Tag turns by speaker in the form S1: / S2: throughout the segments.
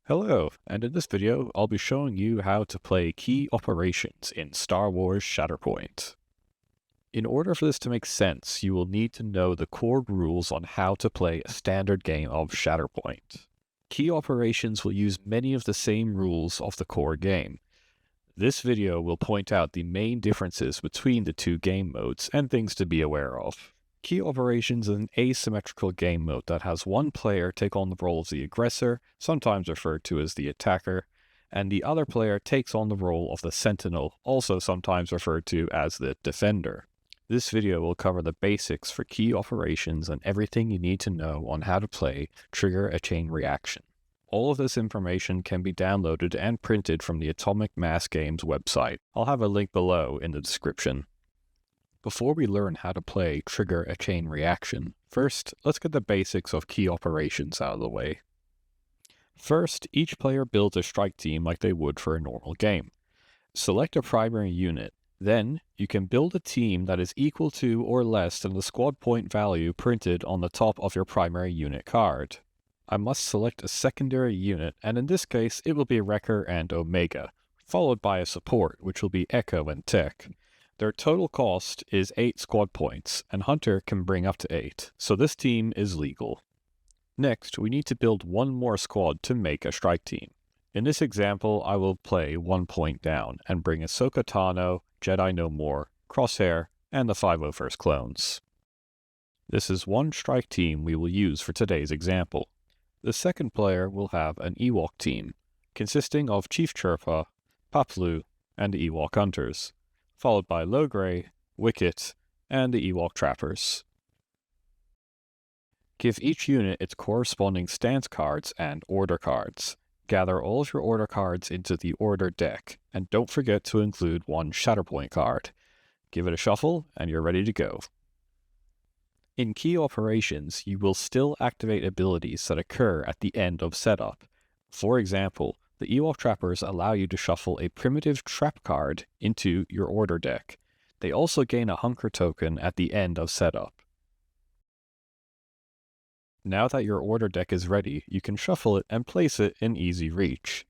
S1: Hello, and in this video, I'll be showing you how to play key operations in Star Wars Shatterpoint. In order for this to make sense, you will need to know the core rules on how to play a standard game of Shatterpoint. Key operations will use many of the same rules of the core game. This video will point out the main differences between the two game modes and things to be aware of. Key operations is an asymmetrical game mode that has one player take on the role of the aggressor, sometimes referred to as the attacker, and the other player takes on the role of the Sentinel, also sometimes referred to as the defender. This video will cover the basics for key operations and everything you need to know on how to play Trigger a Chain Reaction. All of this information can be downloaded and printed from the Atomic Mass Games website. I'll have a link below in the description. Before we learn how to play Trigger a Chain Reaction, first, let's get the basics of key operations out of the way. First, each player builds a strike team like they would for a normal game. Select a primary unit. Then, you can build a team that is equal to or less than the squad point value printed on the top of your primary unit card. I must select a secondary unit, and in this case, it will be Wrecker and Omega, followed by a support, which will be Echo and Tech. Their total cost is 8 squad points, and Hunter can bring up to 8, so this team is legal. Next, we need to build one more squad to make a strike team. In this example, I will play 1 point down, and bring Ahsoka Tano, Jedi No More, Crosshair, and the 501st Clones. This is one strike team we will use for today's example. The second player will have an Ewok team, consisting of Chief Chirpa, Paplu, and the Ewok Hunters, followed by Logray, Wicket, and the Ewok Trappers. Give each unit its corresponding stance cards and order cards. Gather all of your order cards into the order deck, and don't forget to include one Shatterpoint card. Give it a shuffle, and you're ready to go. In key operations, you will still activate abilities that occur at the end of setup. For example, the Ewok Trappers allow you to shuffle a primitive trap card into your order deck. They also gain a hunker token at the end of setup. Now that your order deck is ready, you can shuffle it and place it in easy reach.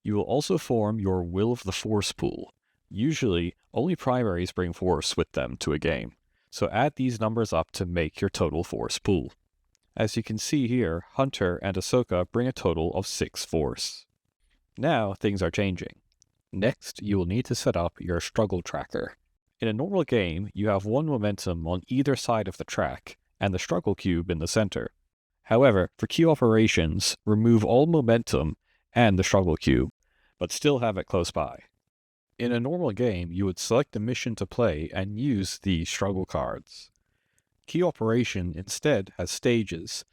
S1: You will also form your Will of the Force pool. Usually, only primaries bring force with them to a game, so add these numbers up to make your total force pool. As you can see here, Hunter and Ahsoka bring a total of 6 force. Now, things are changing. Next, you will need to set up your struggle tracker. In a normal game, you have one momentum on either side of the track, and the struggle cube in the center. However, for key operations, remove all momentum and the struggle cube, but still have it close by. In a normal game, you would select a mission to play and use the struggle cards. Key operation instead has stages.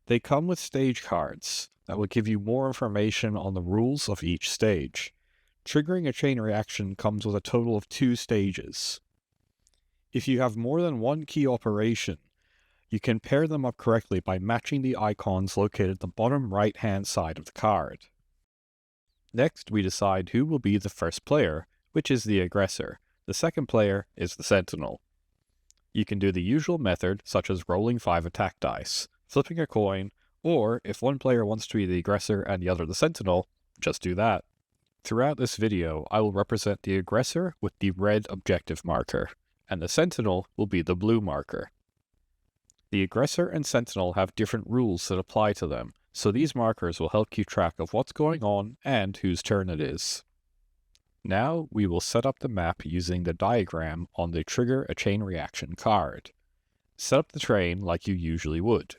S1: They come with stage cards that will give you more information on the rules of each stage. Triggering a chain reaction comes with a total of 2 stages. If you have more than one key operation, you can pair them up correctly by matching the icons located at the bottom right-hand side of the card. Next, we decide who will be the first player, which is the aggressor. The second player is the Sentinel. You can do the usual method, such as rolling 5 attack dice, flipping a coin, or if one player wants to be the aggressor and the other the Sentinel, just do that. Throughout this video, I will represent the aggressor with the red objective marker, and the Sentinel will be the blue marker. The aggressor and Sentinel have different rules that apply to them, so these markers will help keep track of what's going on and whose turn it is. Now we will set up the map using the diagram on the Trigger a Chain Reaction card. Set up the train like you usually would.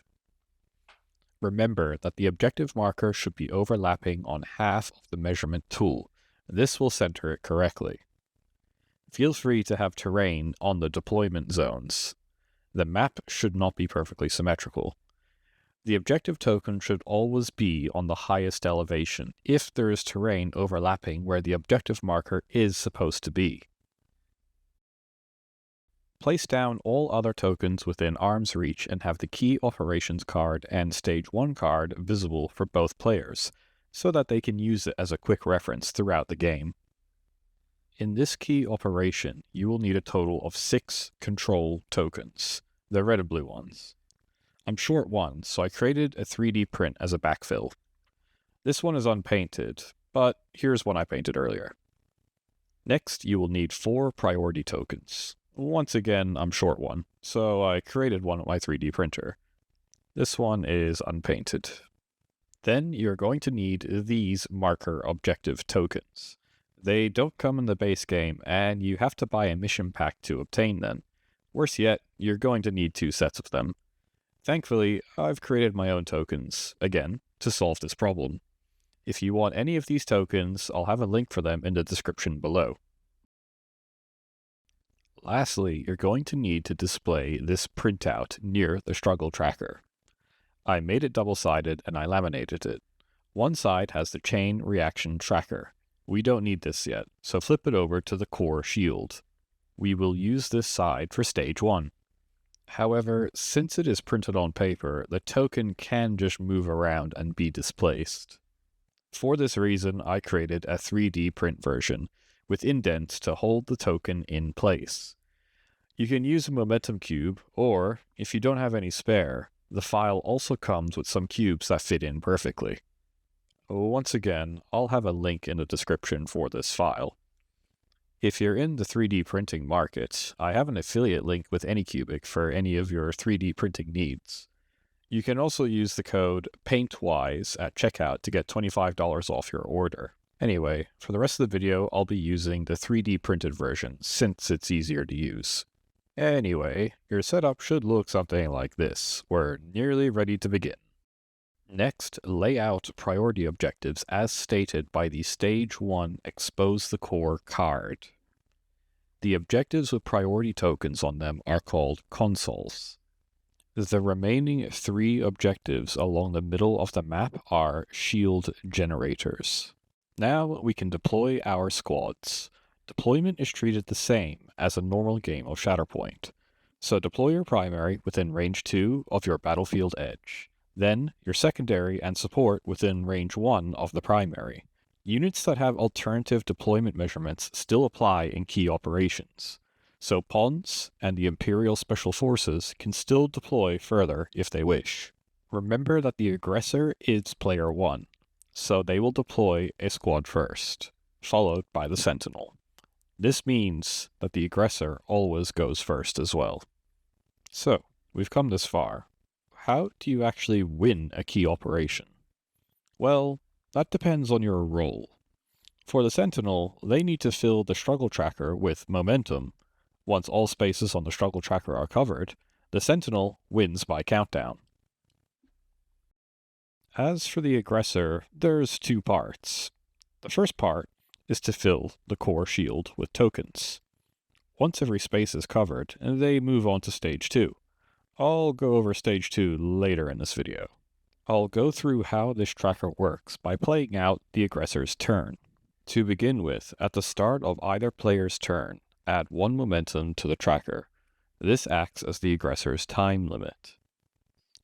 S1: Remember that the objective marker should be overlapping on half of the measurement tool. This will center it correctly. Feel free to have terrain on the deployment zones. The map should not be perfectly symmetrical. The objective token should always be on the highest elevation if there is terrain overlapping where the objective marker is supposed to be. Place down all other tokens within arm's reach and have the Key Operations card and Stage 1 card visible for both players, so that they can use it as a quick reference throughout the game. In this key operation, you will need a total of 6 control tokens, the red and blue ones. I'm short one, so I created a 3D print as a backfill. This one is unpainted, but here's one I painted earlier. Next, you will need 4 priority tokens. Once again, I'm short one, so I created one with my 3D printer. This one is unpainted. Then you're going to need these marker objective tokens. They don't come in the base game, and you have to buy a mission pack to obtain them. Worse yet, you're going to need 2 sets of them. Thankfully, I've created my own tokens, again, to solve this problem. If you want any of these tokens, I'll have a link for them in the description below. Lastly, you're going to need to display this printout near the struggle tracker. I made it double-sided and I laminated it. One side has the chain reaction tracker. We don't need this yet, so flip it over to the core shield. We will use this side for stage 1. However, since it is printed on paper, the token can just move around and be displaced. For this reason, I created a 3D print version, with indents to hold the token in place. You can use a momentum cube, or, if you don't have any spare, the file also comes with some cubes that fit in perfectly. Once again, I'll have a link in the description for this file. If you're in the 3D printing market, I have an affiliate link with Anycubic for any of your 3D printing needs. You can also use the code PAINTWISE at checkout to get $25 off your order. Anyway, for the rest of the video, I'll be using the 3D printed version, since it's easier to use. Anyway, your setup should look something like this. We're nearly ready to begin. Next, lay out priority objectives as stated by the Stage 1 Expose the Core card. The objectives with priority tokens on them are called consoles. The remaining 3 objectives along the middle of the map are shield generators. Now we can deploy our squads. Deployment is treated the same as a normal game of Shatterpoint. So deploy your primary within range 2 of your battlefield edge. Then your secondary and support within range 1 of the primary. Units that have alternative deployment measurements still apply in key operations. So Pons and the Imperial Special Forces can still deploy further if they wish. Remember that the Aggressor is player 1, so they will deploy a squad first, followed by the Sentinel. This means that the Aggressor always goes first as well. So, we've come this far. How do you actually win a key operation? Well, that depends on your role. For the Sentinel, they need to fill the struggle tracker with momentum. Once all spaces on the struggle tracker are covered, the Sentinel wins by countdown. As for the Aggressor, there's 2 parts. The first part is to fill the core shield with tokens. Once every space is covered, they move on to stage 2. I'll go over stage 2 later in this video. I'll go through how this tracker works by playing out the Aggressor's turn. To begin with, at the start of either player's turn, add 1 momentum to the tracker. This acts as the Aggressor's time limit.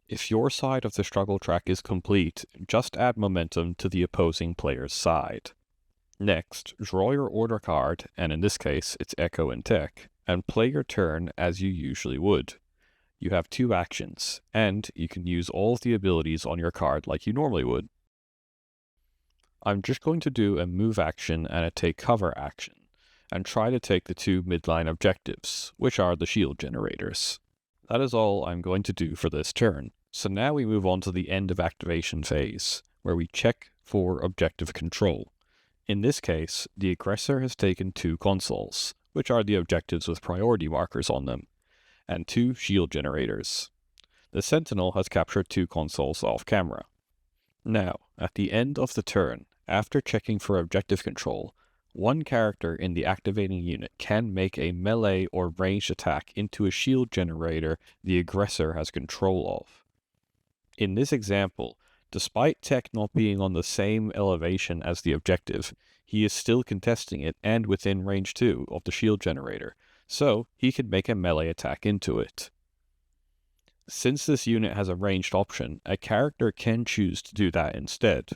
S1: If your side of the struggle track is complete, just add momentum to the opposing player's side. Next, draw your order card, and in this case it's Echo and Tech, and play your turn as you usually would. You have 2 actions, and you can use all of the abilities on your card like you normally would. I'm just going to do a move action and a take cover action, and try to take the 2 midline objectives, which are the shield generators. That is all I'm going to do for this turn. So now we move on to the end of activation phase, where we check for objective control. In this case, the Aggressor has taken 2 consoles, which are the objectives with priority markers on them, and 2 shield generators. The Sentinel has captured 2 consoles off camera. Now, at the end of the turn, after checking for objective control, 1 character in the activating unit can make a melee or ranged attack into a shield generator the Aggressor has control of. In this example, despite Tech not being on the same elevation as the objective, he is still contesting it and within range 2 of the shield generator, so he can make a melee attack into it. Since this unit has a ranged option, a character can choose to do that instead.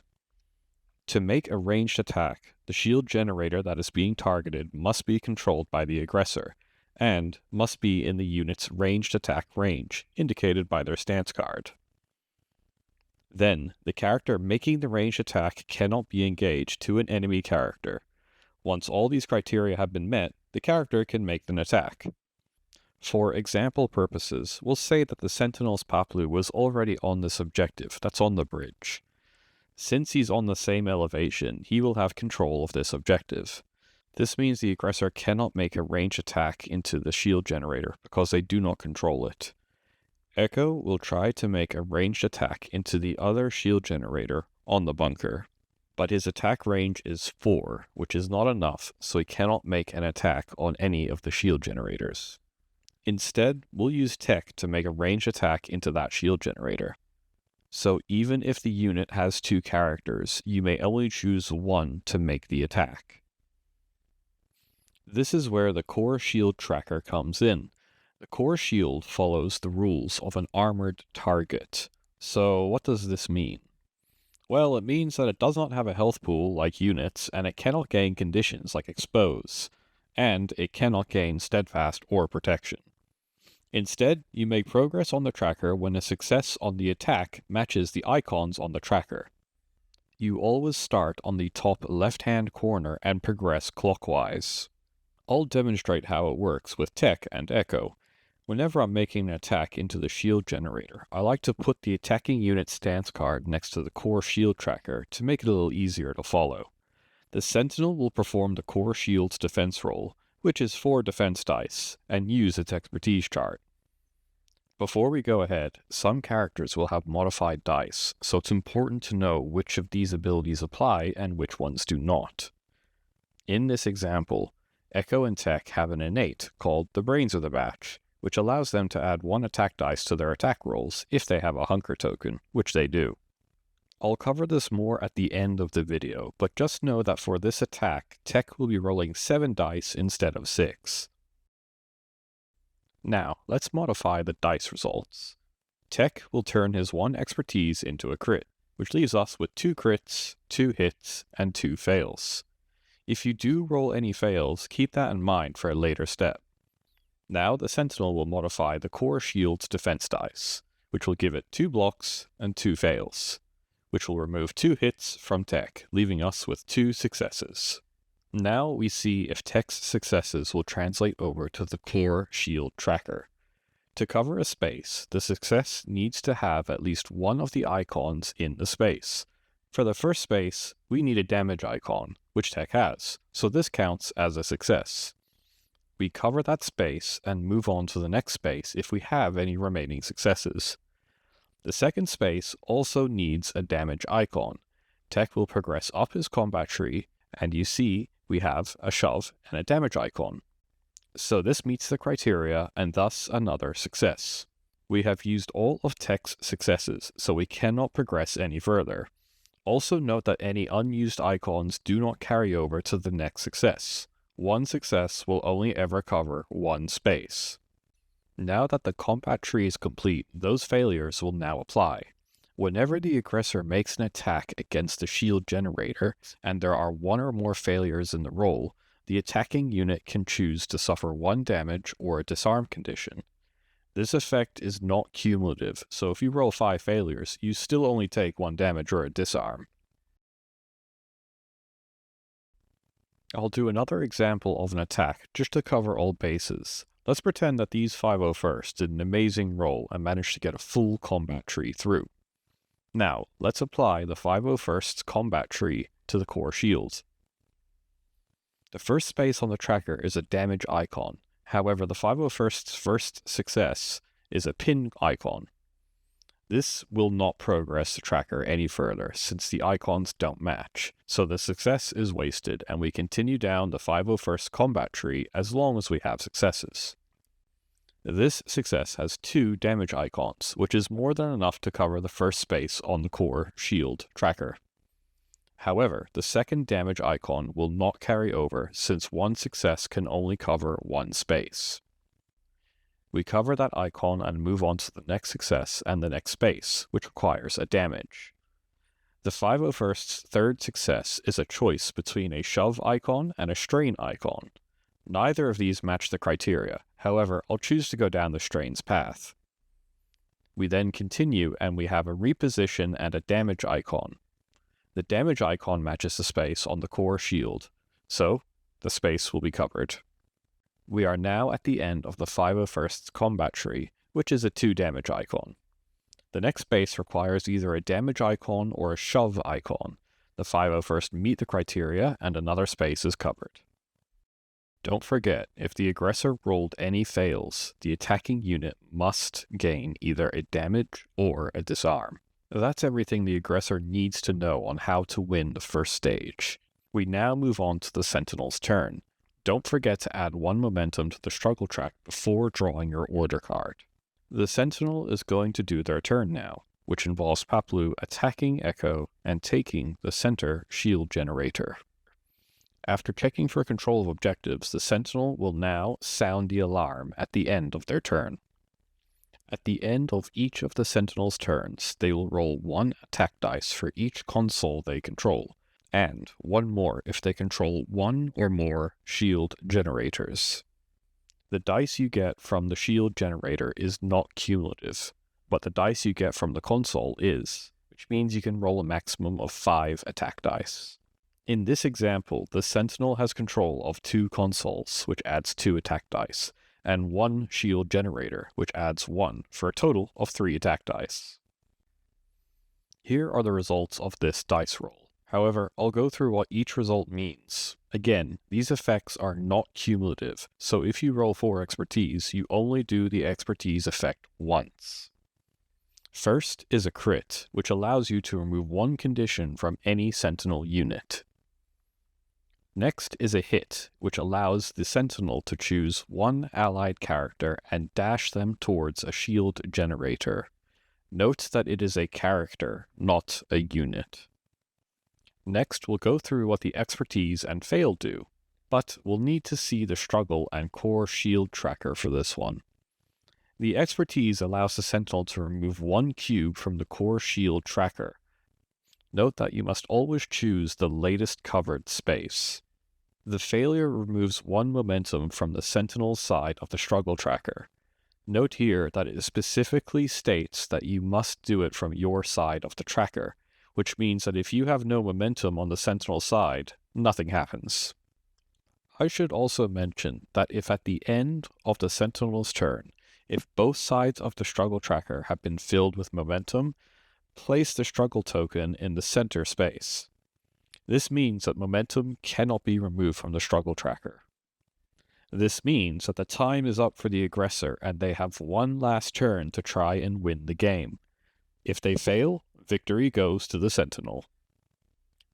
S1: To make a ranged attack, the shield generator that is being targeted must be controlled by the Aggressor, and must be in the unit's ranged attack range, indicated by their stance card. Then, the character making the ranged attack cannot be engaged to an enemy character. Once all these criteria have been met, the character can make an attack. For example purposes, we'll say that the Sentinel's Paplu was already on this objective, that's on the bridge. Since he's on the same elevation, he will have control of this objective. This means the Aggressor cannot make a ranged attack into the shield generator because they do not control it. Echo will try to make a ranged attack into the other shield generator on the bunker, but his attack range is 4, which is not enough, so he cannot make an attack on any of the shield generators. Instead, we'll use Tech to make a ranged attack into that shield generator. So even if the unit has 2 characters, you may only choose one to make the attack. This is where the core shield tracker comes in. The core shield follows the rules of an armored target. So what does this mean? Well, it means that it does not have a health pool like units, and it cannot gain conditions like expose, and it cannot gain steadfast or protection. Instead, you make progress on the tracker when a success on the attack matches the icons on the tracker. You always start on the top left-hand corner and progress clockwise. I'll demonstrate how it works with Tech and Echo. Whenever I'm making an attack into the shield generator, I like to put the attacking unit stance card next to the core shield tracker to make it a little easier to follow. The Sentinel will perform the core shield's defense roll, which is 4 defense dice, and use its expertise chart. Before we go ahead, some characters will have modified dice, so it's important to know which of these abilities apply and which ones do not. In this example, Echo and Tech have an innate called the Brains of the Batch, which allows them to add 1 attack dice to their attack rolls if they have a hunker token, which they do. I'll cover this more at the end of the video, but just know that for this attack, Tech will be rolling 7 dice instead of 6. Now, let's modify the dice results. Tech will turn his 1 expertise into a crit, which leaves us with 2 crits, 2 hits, and 2 fails. If you do roll any fails, keep that in mind for a later step. Now the Sentinel will modify the core shield's defense dice, which will give it 2 blocks and 2 fails, which will remove 2 hits from Tech, leaving us with 2 successes. Now we see if Tech's successes will translate over to the core shield tracker. To cover a space, the success needs to have at least one of the icons in the space. For the first space, we need a damage icon, which Tech has, so this counts as a success. We cover that space and move on to the next space if we have any remaining successes. The second space also needs a damage icon. Tech will progress up his combat tree, and you see we have a shove and a damage icon. So this meets the criteria and thus another success. We have used all of Tech's successes, so we cannot progress any further. Also note that any unused icons do not carry over to the next success. 1 success will only ever cover 1 space. Now that the combat tree is complete, those failures will now apply. Whenever the Aggressor makes an attack against the shield generator, and there are 1 or more failures in the roll, the attacking unit can choose to suffer 1 damage or a disarm condition. This effect is not cumulative, so if you roll 5 failures, you still only take 1 damage or a disarm. I'll do another example of an attack just to cover all bases. Let's pretend that these 501st did an amazing roll and managed to get a full combat tree through. Now, let's apply the 501st's combat tree to the core shields. The first space on the tracker is a damage icon. However, the 501st's first success is a pin icon. This will not progress the tracker any further since the icons don't match, so the success is wasted and we continue down the 501st combat tree as long as we have successes. This success has 2 damage icons, which is more than enough to cover the first space on the core shield tracker. However, the second damage icon will not carry over since 1 success can only cover 1 space. We cover that icon and move on to the next success and the next space, which requires a damage. The 501st's third success is a choice between a shove icon and a strain icon. Neither of these match the criteria, however, I'll choose to go down the strain's path. We then continue and we have a reposition and a damage icon. The damage icon matches the space on the core shield, so the space will be covered. We are now at the end of the 501st combat tree, which is a 2 damage icon. The next space requires either a damage icon or a shove icon. The 501st meet the criteria and another space is covered. Don't forget, if the aggressor rolled any fails, the attacking unit must gain either a damage or a disarm. That's everything the aggressor needs to know on how to win the first stage. We now move on to the Sentinel's turn. Don't forget to add 1 momentum to the struggle track before drawing your order card. The Sentinel is going to do their turn now, which involves Paplu attacking Echo and taking the center shield generator. After checking for control of objectives, the Sentinel will now sound the alarm at the end of their turn. At the end of each of the Sentinel's turns, they will roll 1 attack dice for each console they control, and 1 more if they control 1 or more shield generators. The dice you get from the shield generator is not cumulative, but the dice you get from the console is, which means you can roll a maximum of 5 attack dice. In this example, the Sentinel has control of 2 consoles, which adds 2 attack dice, and 1 shield generator, which adds 1, for a total of 3 attack dice. Here are the results of this dice roll. However, I'll go through what each result means. Again, these effects are not cumulative, so if you roll 4 expertise, you only do the expertise effect once. First is a crit, which allows you to remove 1 condition from any Sentinel unit. Next is a hit, which allows the Sentinel to choose 1 allied character and dash them towards a shield generator. Note that it is a character, not a unit. Next, we'll go through what the expertise and fail do, but we'll need to see the struggle and core shield tracker for this one. The expertise allows the Sentinel to remove 1 cube from the core shield tracker. Note that you must always choose the latest covered space. The failure removes 1 momentum from the Sentinel's side of the struggle tracker. Note here that it specifically states that you must do it from your side of the tracker, which means that if you have no momentum on the Sentinel side, nothing happens. I should also mention that if at the end of the Sentinel's turn, if both sides of the struggle tracker have been filled with momentum, place the struggle token in the center space. This means that momentum cannot be removed from the struggle tracker. This means that the time is up for the aggressor and they have 1 last turn to try and win the game. If they fail, victory goes to the Sentinel.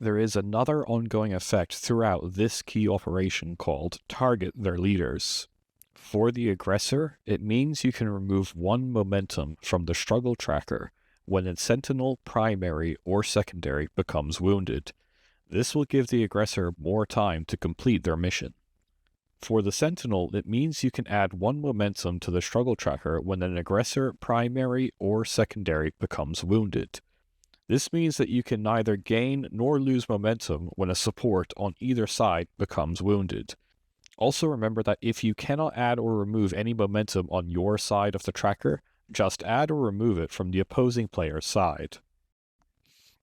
S1: There is another ongoing effect throughout this key operation called Target Their Leaders. For the aggressor, it means you can remove 1 momentum from the struggle tracker when a Sentinel primary or secondary becomes wounded. This will give the aggressor more time to complete their mission. For the Sentinel, it means you can add 1 momentum to the struggle tracker when an aggressor primary or secondary becomes wounded. This means that you can neither gain nor lose momentum when a support on either side becomes wounded. Also remember that if you cannot add or remove any momentum on your side of the tracker, just add or remove it from the opposing player's side.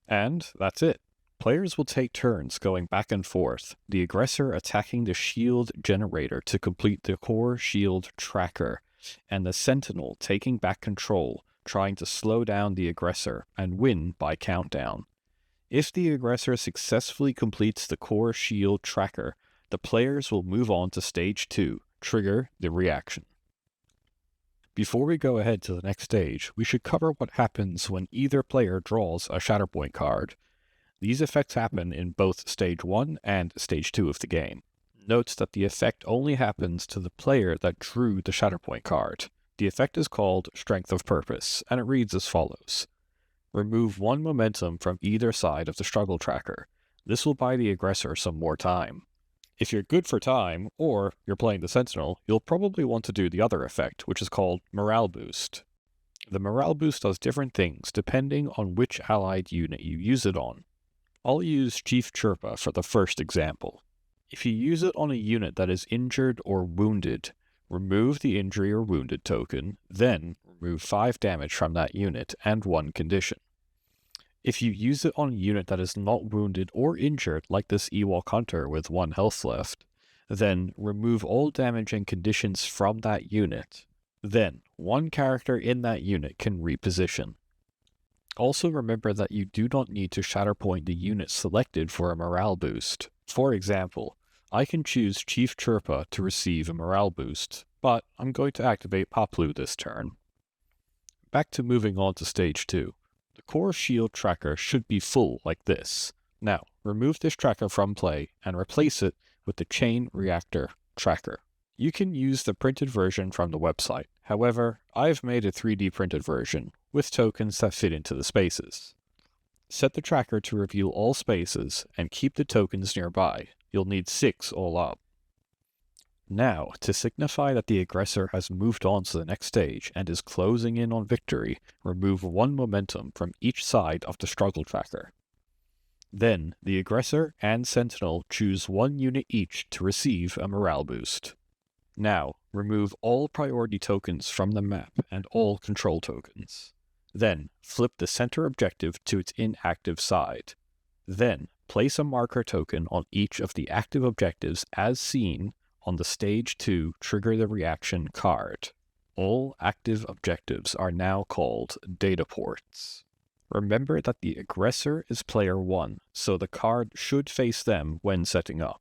S1: And that's it. Players will take turns going back and forth, the aggressor attacking the shield generator to complete the core shield tracker, and the Sentinel taking back control, trying to slow down the aggressor and win by countdown. If the aggressor successfully completes the core shield tracker, the players will move on to stage 2, trigger the reaction. Before we go ahead to the next stage, we should cover what happens when either player draws a Shatterpoint card. These effects happen in both stage 1 and stage 2 of the game. Note that the effect only happens to the player that drew the Shatterpoint card. The effect is called Strength of Purpose, and it reads as follows. Remove 1 momentum from either side of the struggle tracker. This will buy the aggressor some more time. If you're good for time, or you're playing the Sentinel, you'll probably want to do the other effect, which is called Morale Boost. The Morale Boost does different things depending on which allied unit you use it on. I'll use Chief Chirpa for the first example. If you use it on a unit that is injured or wounded, remove the injury or wounded token, then remove 5 damage from that unit and 1 condition. If you use it on a unit that is not wounded or injured, like this Ewok Hunter with 1 health left, then remove all damage and conditions from that unit. Then, one character in that unit can reposition. Also remember that you do not need to Shatterpoint the unit selected for a morale boost. For example, I can choose Chief Chirpa to receive a morale boost, but I'm going to activate Paplu this turn. Back to moving on to Stage 2. The core shield tracker should be full like this. Now, remove this tracker from play and replace it with the chain reactor tracker. You can use the printed version from the website. However, I've made a 3D printed version with tokens that fit into the spaces. Set the tracker to reveal all spaces and keep the tokens nearby. You'll need 6 all up. Now, to signify that the aggressor has moved on to the next stage and is closing in on victory, remove 1 momentum from each side of the struggle tracker. Then, the aggressor and Sentinel choose 1 unit each to receive a morale boost. Now, remove all priority tokens from the map and all control tokens. Then, flip the center objective to its inactive side. Then, place a marker token on each of the active objectives as seen on the Stage 2 Trigger the Reaction card. All active objectives are now called data ports. Remember that the aggressor is player 1, so the card should face them when setting up.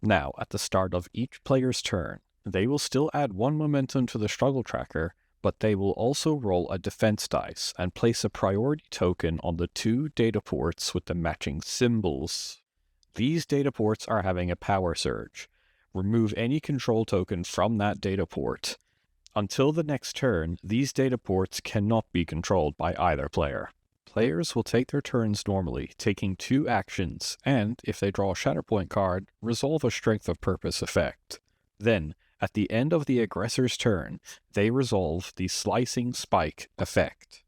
S1: Now, at the start of each player's turn, they will still add 1 momentum to the struggle tracker, but they will also roll a defense dice and place a priority token on the 2 data ports with the matching symbols. These data ports are having a power surge. Remove any control token from that data port. Until the next turn, these data ports cannot be controlled by either player. Players will take their turns normally, taking 2 actions, and, if they draw a Shatterpoint card, resolve a Strength of Purpose effect. Then, at the end of the aggressor's turn, they resolve the Slicing Spike effect.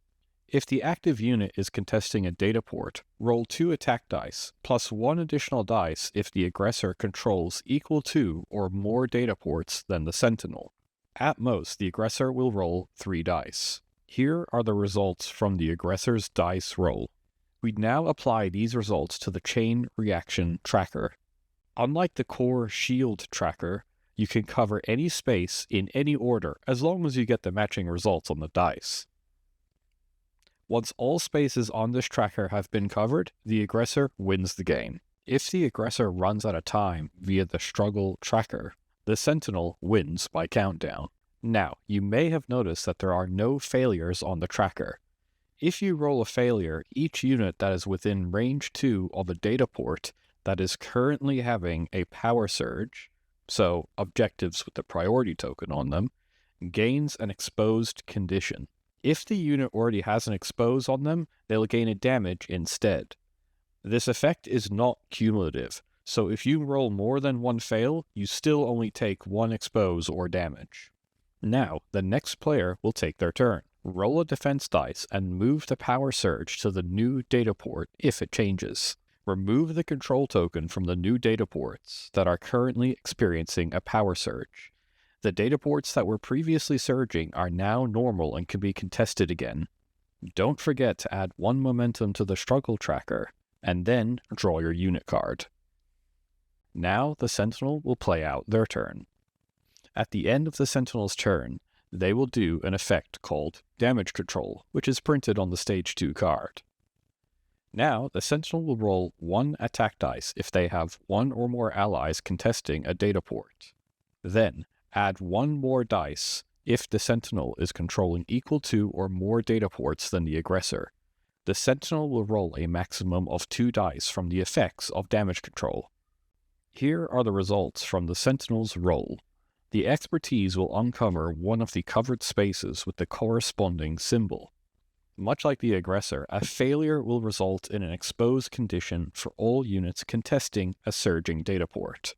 S1: If the active unit is contesting a data port, roll 2 attack dice, plus 1 additional dice if the aggressor controls equal to or more data ports than the Sentinel. At most, the aggressor will roll 3 dice. Here are the results from the aggressor's dice roll. We now apply these results to the chain reaction tracker. Unlike the core shield tracker, you can cover any space in any order as long as you get the matching results on the dice. Once all spaces on this tracker have been covered, the aggressor wins the game. If the aggressor runs out of time via the struggle tracker, the Sentinel wins by countdown. Now, you may have noticed that there are no failures on the tracker. If you roll a failure, each unit that is within range 2 of a data port that is currently having a power surge, so objectives with the priority token on them, gains an exposed condition. If the unit already has an expose on them, they'll gain a damage instead. This effect is not cumulative, so if you roll more than 1 fail, you still only take 1 expose or damage. Now, the next player will take their turn. Roll a defense dice and move the power surge to the new data port if it changes. Remove the control token from the new data ports that are currently experiencing a power surge. The data ports that were previously surging are now normal and can be contested again. Don't forget to add 1 momentum to the struggle tracker, and then draw your unit card. Now the Sentinel will play out their turn. At the end of the Sentinel's turn, they will do an effect called Damage Control, which is printed on the Stage 2 card. Now, the Sentinel will roll 1 attack dice if they have 1 or more allies contesting a data port. Then, add 1 more dice if the Sentinel is controlling equal to or more data ports than the aggressor. The Sentinel will roll a maximum of 2 dice from the effects of Damage Control. Here are the results from the Sentinel's roll. The expertise will uncover one of the covered spaces with the corresponding symbol. Much like the aggressor, a failure will result in an exposed condition for all units contesting a surging data port.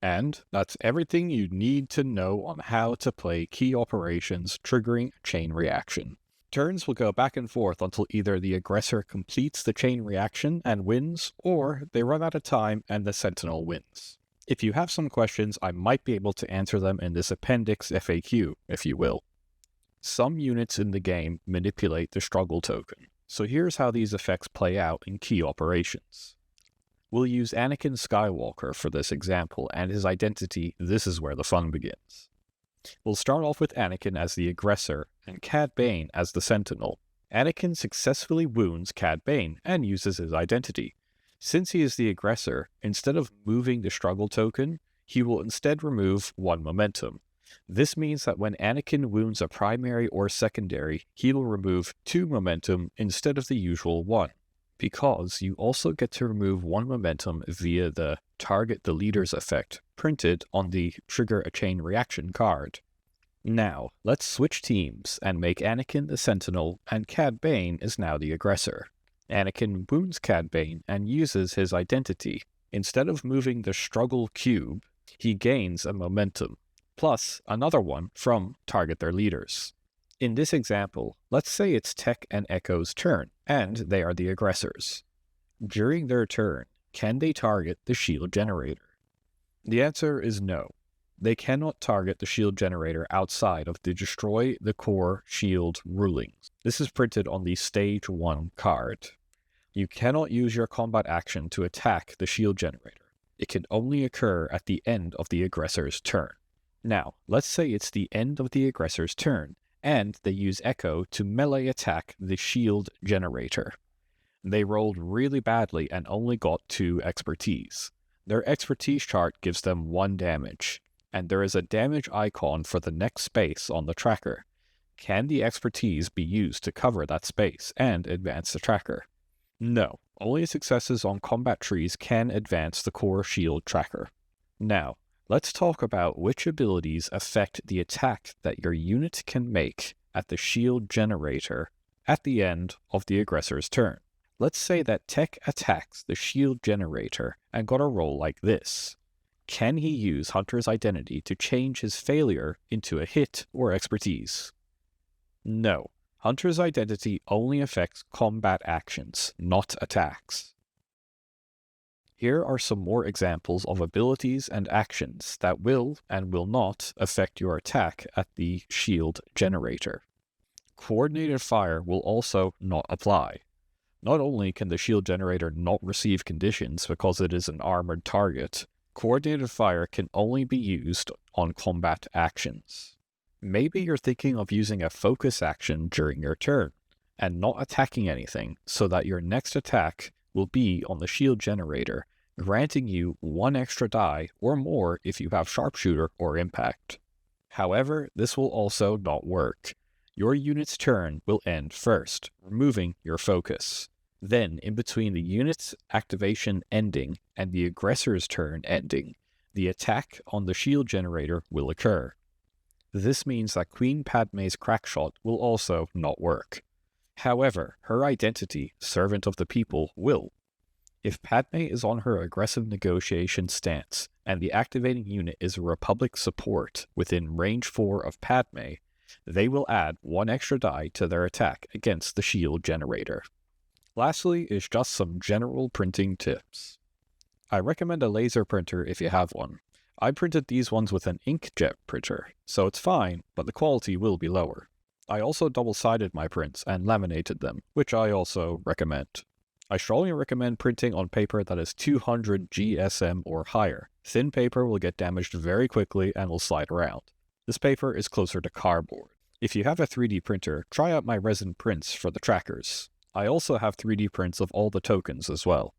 S1: And that's everything you need to know on how to play key operations triggering a chain reaction. Turns will go back and forth until either the aggressor completes the chain reaction and wins, or they run out of time and the Sentinel wins. If you have some questions, I might be able to answer them in this Appendix FAQ, if you will. Some units in the game manipulate the struggle token, so here's how these effects play out in key operations. We'll use Anakin Skywalker for this example, and his identity. This is where the fun begins. We'll start off with Anakin as the Aggressor, and Cad Bane as the Sentinel. Anakin successfully wounds Cad Bane, and uses his identity. Since he is the Aggressor, instead of moving the struggle token, he will instead remove 1 momentum. This means that when Anakin wounds a primary or secondary, he will remove 2 momentum instead of the usual 1. Because you also get to remove 1 momentum via the Target the Leader's effect printed on the Trigger a Chain Reaction card. Now, let's switch teams and make Anakin the Sentinel, and Cad Bane is now the Aggressor. Anakin wounds Cad Bane and uses his identity. Instead of moving the struggle cube, he gains a momentum, plus another one from Target their Leaders. In this example, let's say it's Tech and Echo's turn, and they are the aggressors. During their turn, can they target the shield generator? The answer is no. They cannot target the shield generator outside of the Destroy the Core Shield rulings. This is printed on the Stage 1 card. You cannot use your combat action to attack the shield generator. It can only occur at the end of the aggressor's turn. Now, let's say it's the end of the aggressor's turn, and they use Echo to melee attack the shield generator. They rolled really badly and only got 2 expertise. Their expertise chart gives them 1 damage, and there is a damage icon for the next space on the tracker. Can the expertise be used to cover that space and advance the tracker? No, only successes on combat trees can advance the core shield tracker. Now, let's talk about which abilities affect the attack that your unit can make at the shield generator at the end of the aggressor's turn. Let's say that Tech attacks the shield generator and got a roll like this. Can he use Hunter's identity to change his failure into a hit or expertise? No. Hunter's identity only affects combat actions, not attacks. Here are some more examples of abilities and actions that will and will not affect your attack at the shield generator. Coordinated fire will also not apply. Not only can the shield generator not receive conditions because it is an armored target, coordinated fire can only be used on combat actions. Maybe you're thinking of using a focus action during your turn, and not attacking anything, so that your next attack will be on the shield generator, granting you 1 extra die or more if you have sharpshooter or impact. However, this will also not work. Your unit's turn will end first, removing your focus. Then, in between the unit's activation ending and the aggressor's turn ending, the attack on the shield generator will occur. This means that Queen Padme's crackshot will also not work. However, her identity, Servant of the People, will. If Padme is on her aggressive negotiation stance, and the activating unit is a Republic support within range 4 of Padme, they will add 1 extra die to their attack against the shield generator. Lastly is just some general printing tips. I recommend a laser printer if you have one. I printed these ones with an inkjet printer, so it's fine, but the quality will be lower. I also double-sided my prints and laminated them, which I also recommend. I strongly recommend printing on paper that is 200 GSM or higher. Thin paper will get damaged very quickly and will slide around. This paper is closer to cardboard. If you have a 3D printer, try out my resin prints for the trackers. I also have 3D prints of all the tokens as well.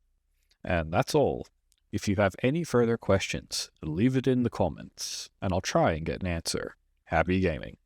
S1: And that's all. If you have any further questions, leave it in the comments, and I'll try and get an answer. Happy gaming.